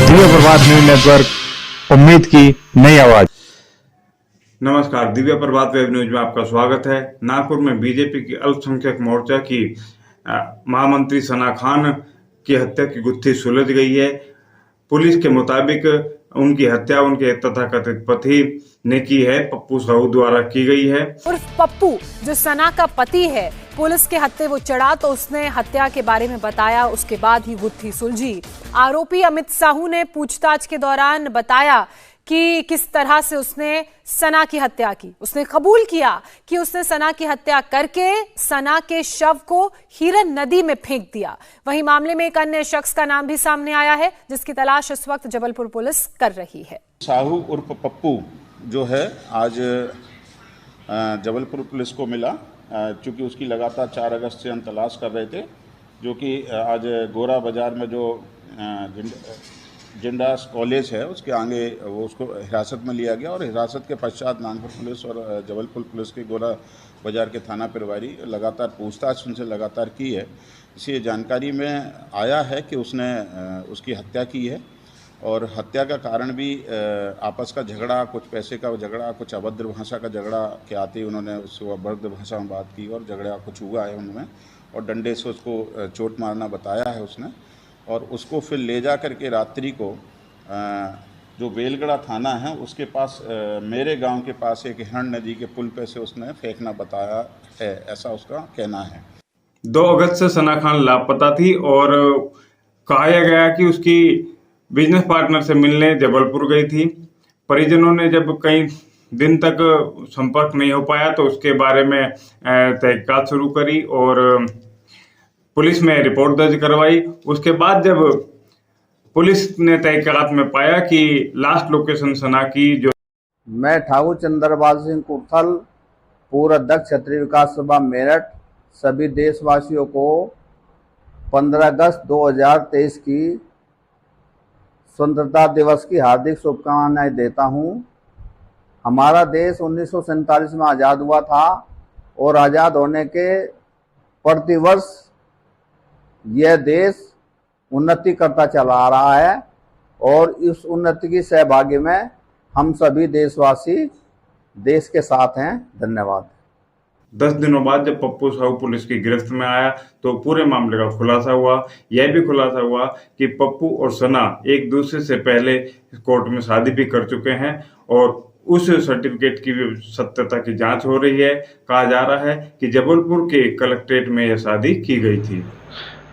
दिव्य प्रभात news network, उम्मीद की नई आवाज। नमस्कार, दिव्य प्रभात वेब न्यूज में आपका स्वागत है। नागपुर में बीजेपी की अल्पसंख्यक मोर्चा की महामंत्री सना खान की हत्या की गुत्थी सुलझ गई है। पुलिस के मुताबिक उनकी हत्या उनके तथाकथित पति ने की है, पप्पू साहू द्वारा की गई है। उर्फ पप्पू जो सना का पति है, पुलिस के हत्थे वो चढ़ा तो उसने हत्या के बारे में बताया, उसके बाद ही गुत्थी सुलझी। आरोपी अमित साहू ने पूछताछ के दौरान बताया कि किस तरह से उसने सना की हत्या की। उसने कबूल किया कि उसने सना की हत्या करके सना के शव को हिरन नदी में फेंक दिया। वहीं मामले में एक अन्य शख्स का नाम भी सामने आया है, जिसकी तलाश इस वक्त जबलपुर पुलिस कर रही है। साहू उर्फ पप्पू जो है आज जबलपुर पुलिस को मिला, चूँकि उसकी लगातार 4 अगस्त से हम तलाश कर रहे थे, जो कि आज गोरा बाजार में जो जिंडास कॉलेज है उसके आगे वो उसको हिरासत में लिया गया और हिरासत के पश्चात नागपुर पुलिस और जबलपुर पुलिस के गोरा बाजार के थाना प्रभारी लगातार पूछताछ उनसे लगातार की है। इसी जानकारी में आया है कि उसने उसकी हत्या की है और हत्या का कारण भी आपस का झगड़ा, कुछ पैसे का झगड़ा, कुछ अभद्र भाषा का झगड़ा के आते ही उन्होंने उसको अभद्र भाषा में बात की और झगड़ा कुछ हुआ है उनमें और डंडे से उसको चोट मारना बताया है उसने। और उसको फिर ले जा कर के रात्रि को जो बेलगड़ा थाना है उसके पास मेरे गांव के पास एक हिरण नदी के पुल पे से उसने फेंकना बताया है, ऐसा उसका कहना है। 2 अगस्त से सना खान लापता थी और कहा गया कि उसकी बिजनेस पार्टनर से मिलने जबलपुर गई थी। परिजनों ने जब कई दिन तक संपर्क नहीं हो पाया तो उसके बारे में तहकीकात शुरू करी और पुलिस में रिपोर्ट दर्ज करवाई। उसके बाद जब पुलिस ने तहकीकात में पाया कि लास्ट लोकेशन सना की जो मैं ठाकुर चंद्रपाल सिंह कुर्थल, पूर्व अध्यक्ष क्षेत्रीय विकास सभा मेरठ, सभी देशवासियों को 15 अगस्त 2023 की स्वतंत्रता दिवस की हार्दिक शुभकामनाएं देता हूं। हमारा देश 1947 में आज़ाद हुआ था और आज़ाद होने के प्रतिवर्ष यह देश उन्नति करता चला आ रहा है और इस उन्नति की सहभागी में हम सभी देशवासी देश के साथ हैं। धन्यवाद। 10 दिनों बाद जब पप्पू साहू पुलिस की गिरफ्त में आया तो पूरे मामले का खुलासा हुआ। यह भी खुलासा हुआ कि पप्पू और सना एक दूसरे से पहले कोर्ट में शादी भी कर चुके हैं और उस सर्टिफिकेट की भी सत्यता की जांच हो रही है। कहा जा रहा है कि जबलपुर के कलेक्ट्रेट में यह शादी की गई थी।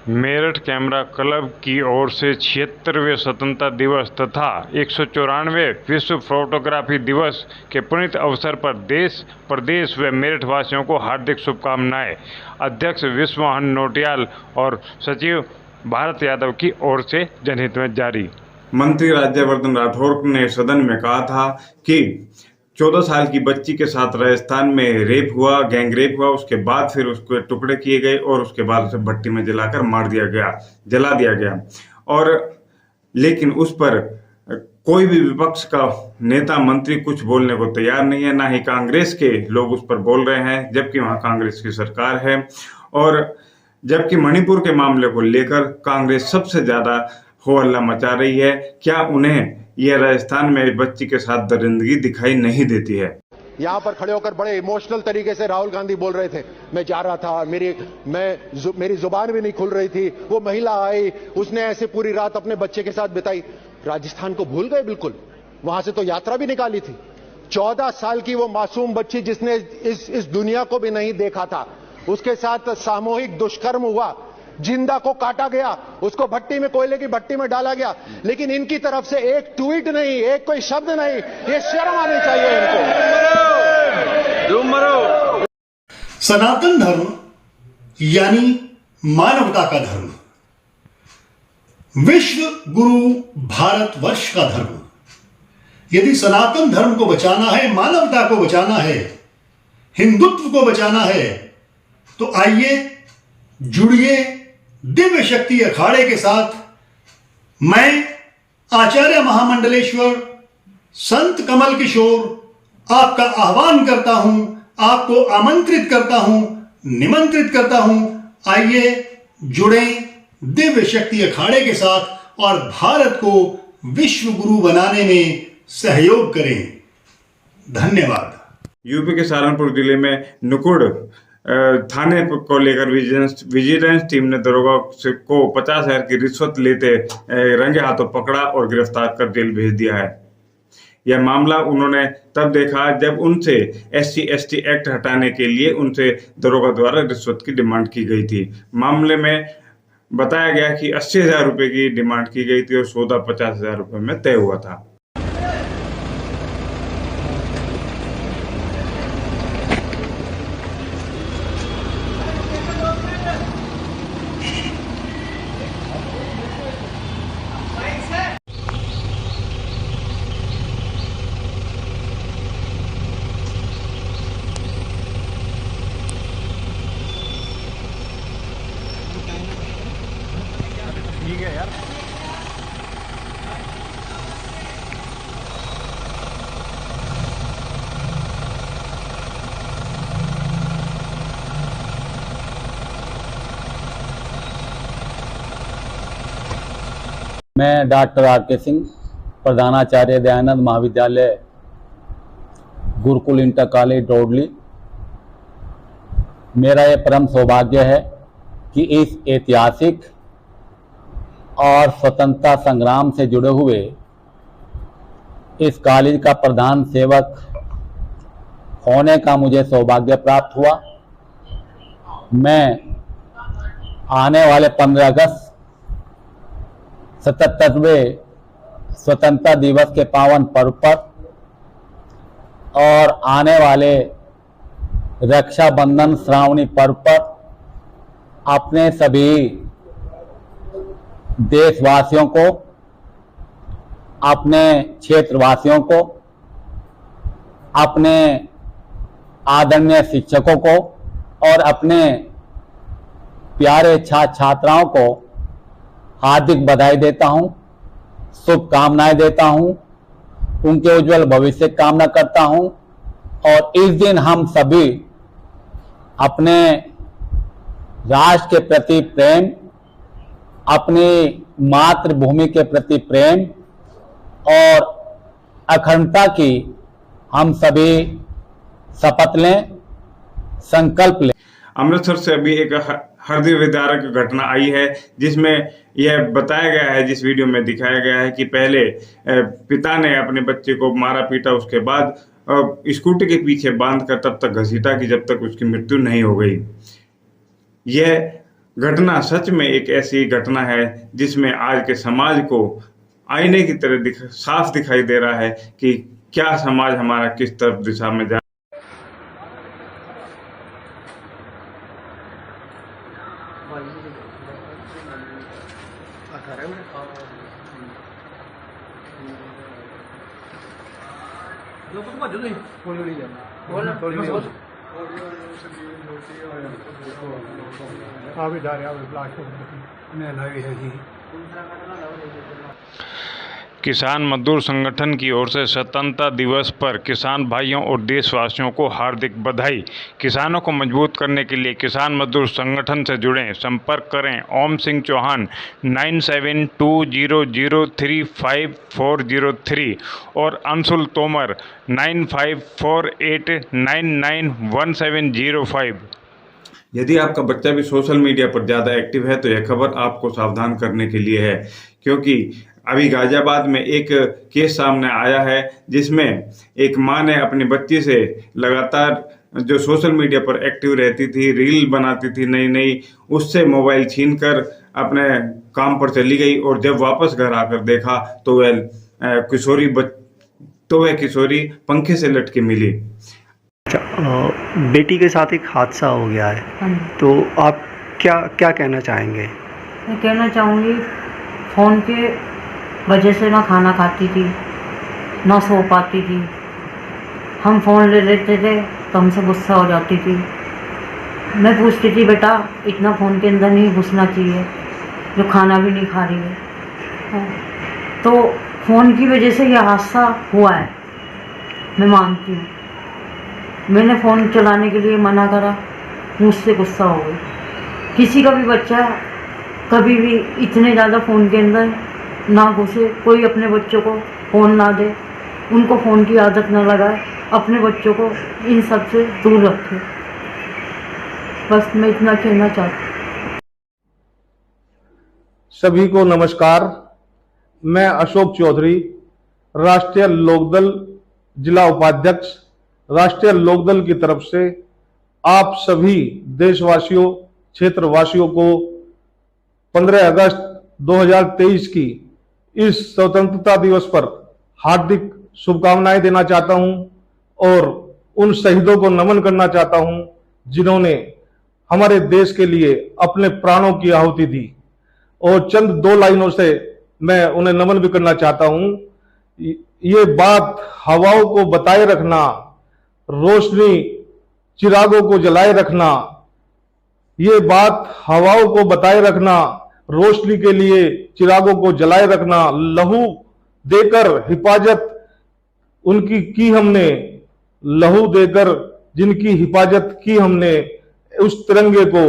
मेरठ कैमरा क्लब की ओर से 76वें स्वतंत्रता दिवस तथा 194वें विश्व फोटोग्राफी दिवस के पुनीत अवसर पर देश प्रदेश व मेरठ वासियों को हार्दिक शुभकामनाएं। अध्यक्ष विश्वमोहन नोटियाल और सचिव भारत यादव की ओर से जनहित में जारी। मंत्री राज्यवर्धन राठौर ने सदन में कहा था कि 14 साल की बच्ची के साथ राजस्थान में रेप हुआ, गैंग रेप हुआ, उसके बाद फिर उसके टुकड़े किए गए और उसके बाद उसे भट्टी में जलाकर जला दिया गया और लेकिन उस पर कोई भी विपक्ष का नेता मंत्री कुछ बोलने को तैयार नहीं है, ना ही कांग्रेस के लोग उस पर बोल रहे हैं, जबकि वहां कांग्रेस की सरकार है। और जबकि मणिपुर के मामले को लेकर कांग्रेस सबसे ज्यादा हो हल्ला मचा रही है। क्या उन्हें यह राजस्थान में बच्ची के साथ दरिंदगी दिखाई नहीं देती है? यहाँ पर खड़े होकर बड़े इमोशनल तरीके से राहुल गांधी बोल रहे थे, मैं जा रहा था, मेरी जुबान भी नहीं खुल रही थी, वो महिला आई, उसने ऐसे पूरी रात अपने बच्चे के साथ बिताई। राजस्थान को भूल गए बिल्कुल, वहां से तो यात्रा भी निकाली थी। 14 साल की वो मासूम बच्ची जिसने इस दुनिया को भी नहीं देखा था, उसके साथ सामूहिक दुष्कर्म हुआ, जिंदा को काटा गया, उसको भट्टी में, कोयले की भट्टी में डाला गया, लेकिन इनकी तरफ से एक ट्वीट नहीं, एक कोई शब्द नहीं। ये शर्म आनी चाहिए इनको। सनातन धर्म यानी मानवता का धर्म, विश्व गुरु भारतवर्ष का धर्म। यदि सनातन धर्म को बचाना है, मानवता को बचाना है, हिंदुत्व को बचाना है, तो आइए जुड़िए दिव्य शक्ति अखाड़े के साथ। मैं आचार्य महामंडलेश्वर संत कमल किशोर आपका आह्वान करता हूं, आपको आमंत्रित करता हूं, निमंत्रित करता हूं। आइए जुड़ें दिव्य शक्ति अखाड़े के साथ और भारत को विश्व गुरु बनाने में सहयोग करें। धन्यवाद। यूपी के सहारनपुर जिले में नुकुड़ थाने को लेकर विजिलेंस टीम ने दरोगा को 50,000 की रिश्वत लेते रंगे हाथों पकड़ा और गिरफ्तार कर जेल भेज दिया है। यह मामला उन्होंने तब देखा जब उनसे SC/ST एक्ट हटाने के लिए उनसे दरोगा द्वारा रिश्वत की डिमांड की गई थी। मामले में बताया गया कि 80,000 रुपए की डिमांड की गई थी और सौदा 50,000 रुपए में तय हुआ था। मैं डॉक्टर RK सिंह, प्रधानाचार्य दयानंद महाविद्यालय गुरुकुल इंटर कॉलेज डोडली। मेरा ये परम सौभाग्य है कि इस ऐतिहासिक और स्वतंत्रता संग्राम से जुड़े हुए इस कॉलेज का प्रधान सेवक होने का मुझे सौभाग्य प्राप्त हुआ। मैं आने वाले 15 अगस्त 77वें स्वतंत्रता दिवस के पावन पर्व पर और आने वाले रक्षाबंधन श्रावणी पर्व पर अपने सभी देशवासियों को, अपने क्षेत्रवासियों को, अपने आदरणीय शिक्षकों को और अपने प्यारे छात्र छात्राओं को हार्दिक बधाई देता हूं, शुभकामनाएं देता हूं, उनके उज्जवल भविष्य की कामना करता हूं। और इस दिन हम सभी अपने राष्ट्र के प्रति प्रेम, अपनी मातृभूमि के प्रति प्रेम और अखंडता की हम सभी शपथ लें, संकल्प लें। अमृतसर से अभी एक हृदय विदारक घटना आई है जिसमें यह बताया गया है, जिस वीडियो में दिखाया गया है कि पहले पिता ने अपने बच्चे को मारा पीटा, उसके बाद स्कूटी के पीछे बांधकर तब तक घसीटा कि जब तक उसकी मृत्यु नहीं हो गई। यह घटना सच में एक ऐसी घटना है जिसमें आज के समाज को आईने की तरह साफ दिखाई दे रहा है कि क्या समाज हमारा किस तरफ दिशा में जा किसान मजदूर संगठन की ओर से स्वतंत्रता दिवस पर किसान भाइयों और देशवासियों को हार्दिक बधाई। किसानों को मजबूत करने के लिए किसान मजदूर संगठन से जुड़ें। संपर्क करें ओम सिंह चौहान 9720035403 और अंशुल तोमर 9548991705। यदि आपका बच्चा भी सोशल मीडिया पर ज़्यादा एक्टिव है तो यह खबर आपको सावधान करने के लिए है, क्योंकि अभी गाजियाबाद में एक केस सामने आया है जिसमें एक मां ने अपनी बच्ची से लगातार जो सोशल मीडिया पर एक्टिव रहती थी, रील बनाती थी नई नई, उससे मोबाइल छीनकर अपने काम पर चली गई और जब वापस घर आकर देखा तो वह किशोरी पंखे से लटके मिली। बेटी के साथ एक हादसा हो गया है, तो आप क्या कहना चाहेंगे? मैं कहना चाहूँगी, फ़ोन के वजह से ना खाना खाती थी, ना सो पाती थी। हम फ़ोन ले लेते थे तो हमसे गुस्सा हो जाती थी। मैं पूछती थी, बेटा इतना फ़ोन के अंदर नहीं घुसना चाहिए, जो खाना भी नहीं खा रही है। तो फ़ोन की वजह से यह हादसा हुआ है, मैं मानती हूँ। मैंने फ़ोन चलाने के लिए मना करा, मुझसे गुस्सा हो गई। किसी का भी बच्चा कभी भी इतने ज़्यादा फ़ोन के अंदर ना घुसे, कोई अपने बच्चों को फ़ोन ना दे, उनको फ़ोन की आदत ना लगाए, अपने बच्चों को इन सब से दूर रखे। बस मैं इतना कहना चाहती हूँ। सभी को नमस्कार। मैं अशोक चौधरी, राष्ट्रीय लोकदल जिला उपाध्यक्ष, राष्ट्रीय लोकदल की तरफ से आप सभी देशवासियों, क्षेत्रवासियों को 15 अगस्त 2023 की इस स्वतंत्रता दिवस पर हार्दिक शुभकामनाएं देना चाहता हूं और उन शहीदों को नमन करना चाहता हूं जिन्होंने हमारे देश के लिए अपने प्राणों की आहुति दी। और चंद 2 लाइनों से मैं उन्हें नमन भी करना चाहता हूं। ये बात हवाओं को बताए रखना, रोशनी चिरागों को जलाए रखना, ये बात हवाओं को बताए रखना, रोशनी के लिए चिरागों को जलाए रखना, लहू देकर हिफाजत उनकी की हमने, लहू देकर जिनकी हिफाजत की हमने, उस तिरंगे को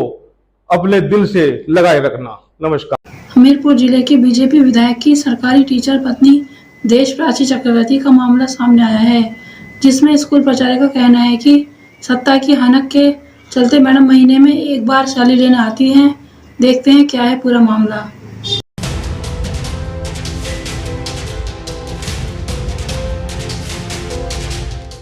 अपने दिल से लगाए रखना। नमस्कार। हमीरपुर जिले के बीजेपी विधायक की सरकारी टीचर पत्नी देश प्राची चक्रवर्ती का मामला सामने आया है, जिसमें स्कूल प्राचार्य का कहना है कि सत्ता की हनक के चलते मैडम महीने में एक बार सैलरी लेने आती हैं। देखते हैं क्या है पूरा मामला।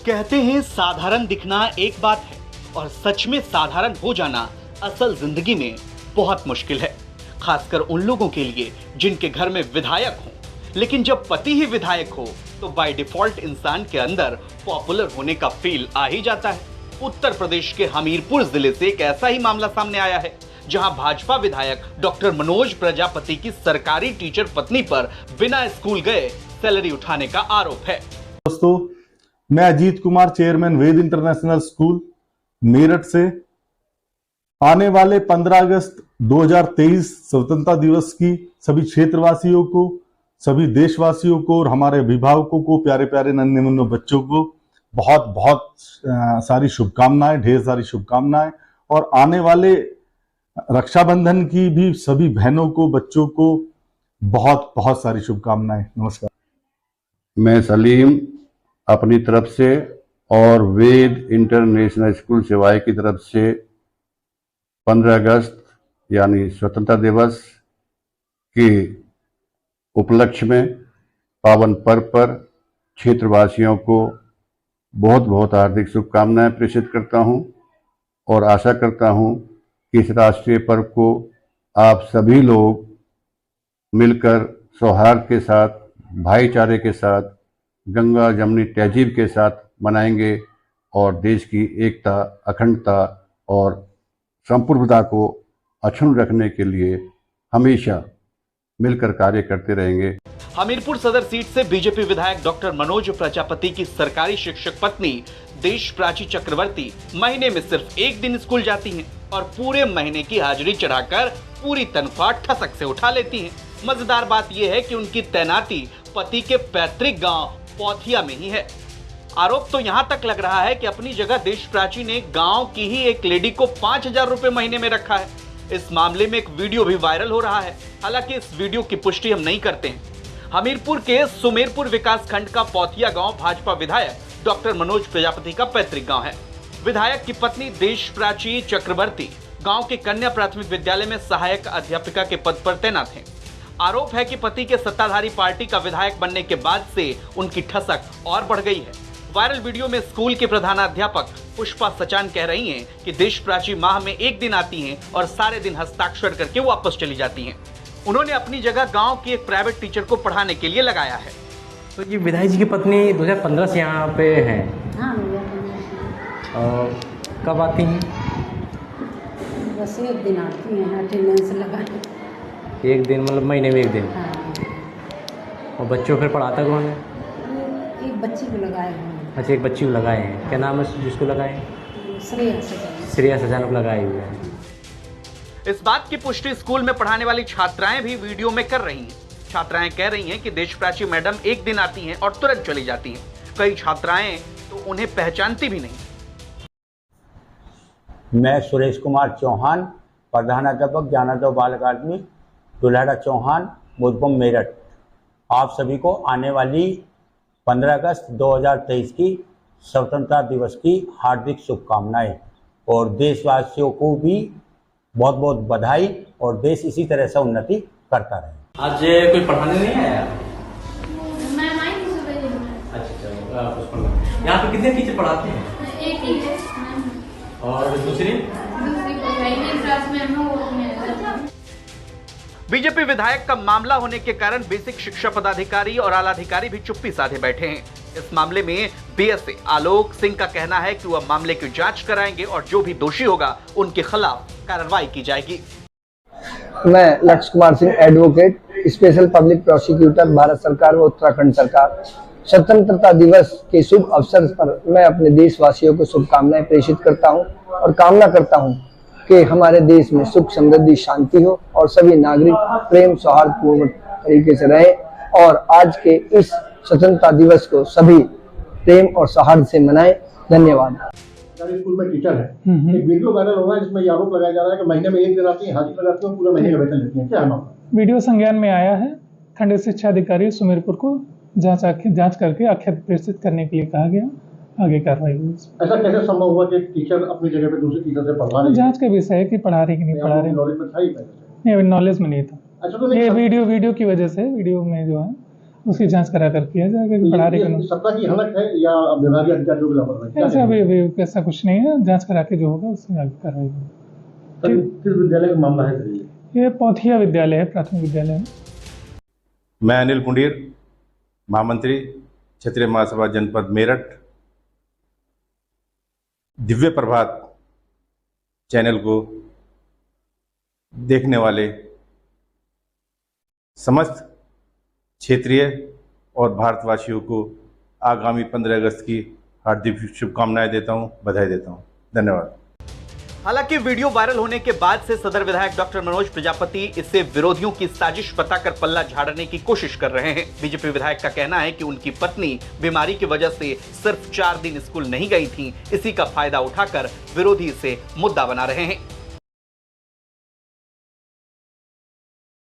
कहते हैं साधारण दिखना एक बात है और सच में साधारण हो जाना असल जिंदगी में बहुत मुश्किल है, खासकर उन लोगों के लिए जिनके घर में विधायक हो। लेकिन जब पति ही विधायक हो तो बाय डिफॉल्ट इंसान के अंदर पॉपुलर होने का फील आ ही जाता है। उत्तर प्रदेश के हमीरपुर जिले से एक ऐसा ही मामला सामने आया है, जहां भाजपा विधायक डॉक्टर मनोज प्रजापति की सरकारी टीचर पत्नी पर बिना स्कूल गए सैलरी उठाने का आरोप है। दोस्तों, मैं अजीत कुमार, चेयरमैन वेद इंटरनेशनल स्कूल मेरठ से आने वाले 15 अगस्त 2023 स्वतंत्रता दिवस की सभी क्षेत्रवासियों को, सभी देशवासियों को और हमारे अभिभावकों को, प्यारे प्यारे नन्हे मुन्ने बच्चों को बहुत बहुत सारी शुभकामनाएं, ढेर सारी शुभकामनाएं। और आने वाले रक्षाबंधन की भी सभी बहनों को, बच्चों को बहुत बहुत सारी शुभकामनाएं। नमस्कार। मैं सलीम अपनी तरफ से और वेद इंटरनेशनल स्कूल सेवाएं की तरफ से 15 अगस्त यानी स्वतंत्रता दिवस के उपलक्ष्य में पावन पर्व पर क्षेत्रवासियों को बहुत बहुत हार्दिक शुभकामनाएं प्रेषित करता हूं और आशा करता हूं कि इस राष्ट्रीय पर्व को आप सभी लोग मिलकर सौहार्द के साथ, भाईचारे के साथ, गंगा जमुनी तहजीब के साथ मनाएंगे और देश की एकता, अखंडता और संप्रभुता को अक्षुण्ण रखने के लिए हमेशा मिलकर कार्य करते रहेंगे। हमीरपुर सदर सीट से बीजेपी विधायक डॉक्टर मनोज प्रजापति की सरकारी शिक्षक पत्नी देश प्राची चक्रवर्ती महीने में सिर्फ एक दिन स्कूल जाती हैं और पूरे महीने की हाजिरी चढ़ाकर पूरी तनख्वाह ठसक से उठा लेती हैं। मजेदार बात यह है कि उनकी तैनाती पति के पैतृक गांव पौथिया में ही है। आरोप तो यहां तक लग रहा है कि अपनी जगह देश प्राची ने गांव की ही एक लेडी को 5,000 रुपए महीने में रखा है। इस मामले में एक वीडियो भी वायरल हो रहा है, हालांकि इस वीडियो की पुष्टि हम नहीं करते हैं। हमीरपुर के सुमेरपुर विकास खंड का पौथिया गांव भाजपा विधायक डॉक्टर मनोज प्रजापति का पैतृक गांव है। विधायक की पत्नी देश प्राची चक्रवर्ती गांव के कन्या प्राथमिक विद्यालय में सहायक अध्यापिका के पद पर तैनात हैं। आरोप है कि पति के सत्ताधारी पार्टी का विधायक बनने के बाद से उनकी ठसक और बढ़ गई है। वायरल वीडियो में स्कूल के प्रधानाध्यापक पुष्पा सचान कह रही हैं कि देश प्राची माह में एक दिन आती हैं और सारे दिन हस्ताक्षर करके वापस चली जाती हैं। उन्होंने अपनी जगह गांव की एक प्राइवेट टीचर को पढ़ाने के लिए लगाया है। तो ये विधायक जी की पत्नी 2015 से यहाँ पे है। और कब आती हैं? बस एक दिन आती हैं, अटेंडेंस लगाने। एक दिन मतलब महीने में एक दिन? हाँ। और बच्चों फिर पढ़ाता कौन है? एक बच्ची को लगाए हैं। अच्छा, एक बच्ची को लगाए हैं। क्या नाम है जिसको लगाए हैं? श्रेया सजान को लगाए हुए हैं। इस बात की पुष्टि स्कूल में पढ़ाने वाली छात्राएं भी वीडियो में कर रही हैं। छात्राएं कह रही हैं कि देश प्राची मैडम एक दिन आती हैं और तुरंत चली जाती हैं। कई छात्राएं तो उन्हें पहचानती भी नहीं। मैं सुरेश कुमार चौहान, प्रधानाध्यापक ज्ञानोदय बाल अकादमी, दुल्हाड़ा चौहान, मुरबम, मेरठ। आप सभी को आने वाली 15 अगस्त 2023 की स्वतंत्रता दिवस की हार्दिक शुभकामनाएं और देशवासियों को भी बहुत बहुत बधाई और देश इसी तरह से उन्नति करता रहे। आज कोई पढ़ाने नहीं आया? यहाँ पे कितने टीचर पढ़ाते हैं? एक ही है। और दूसरी क्लास में हम लोग। बीजेपी विधायक का मामला होने के कारण बेसिक शिक्षा पदाधिकारी और आलाधिकारी भी चुप्पी साधे बैठे हैं। इस मामले में बीएसए आलोक सिंह का कहना है कि वह मामले की जांच कराएंगे और जो भी दोषी होगा उनके खिलाफ कार्रवाई की जाएगी। मैं लक्ष्य Kumar Singh, advocate, special public prosecutor, Bharat सरकार व उत्तराखंड सरकार। स्वतंत्रता दिवस के शुभ अवसर पर मैं अपने देशवासियों को शुभकामनाएं प्रेषित करता हूं और कामना करता हूं कि हमारे देश में सुख, समृद्धि, शांति हो और सभी नागरिक प्रेम सौहार्दपूर्ण तरीके से रहें और आज के इस स्वतंत्रता दिवस को सभी प्रेम और सौहार्द से मनाएं। धन्यवाद। स्कूल में टीचर है, एक वीडियो वायरल हो रहा है जिसमें ये आरोप लगाया जा रहा है कि महीने में एक दिन आती है, हाजिरी लगाती है, पूरा महीने का वेतन लेती है। क्या है मामला? वीडियो संज्ञान में आया है। खंड शिक्षा अधिकारी सुमेरपुर को जांच करके आख्यात प्रेषित करने के लिए कहा गया, आगे कार्रवाई होगी। ऐसा कैसे संभव हुआ कि टीचर अपनी जगह पे दूसरे टीचर से पढ़ा रहे? जांच का विषय है कि पढ़ा रहे कि नहीं पढ़ा रहे। नॉलेज में था ही नहीं, नॉलेज में नहीं था। अच्छा, तो ये वीडियो की वजह से वीडियो में जो है उसकी जांच करा कर किया जाएगा कि पढ़ा रहे कि नहीं। सत्ता की हनक है या विभागीय अधिकारियों की लापरवाही? ऐसा कुछ नहीं है, जांच करा के जो होगा उससे आगे कार्रवाई होगी। किस विद्यालय का मामला है? ये पौथिया विद्यालय है, प्राथमिक विद्यालय है। मैं अनिल पुंडीर, महामंत्री क्षेत्रीय महासभा जनपद मेरठ। दिव्य प्रभात चैनल को देखने वाले समस्त क्षेत्रीय और भारतवासियों को आगामी 15 अगस्त की हार्दिक शुभकामनाएं देता हूं, बधाई देता हूं। धन्यवाद। हालांकि वीडियो वायरल होने के बाद से सदर विधायक डॉक्टर मनोज प्रजापति इसे विरोधियों की साजिश बताकर पल्ला झाड़ने की कोशिश कर रहे हैं। बीजेपी विधायक का कहना है कि उनकी पत्नी बीमारी की वजह से सिर्फ 4 दिन स्कूल नहीं गई थी, इसी का फायदा उठाकर विरोधी इसे मुद्दा बना रहे हैं।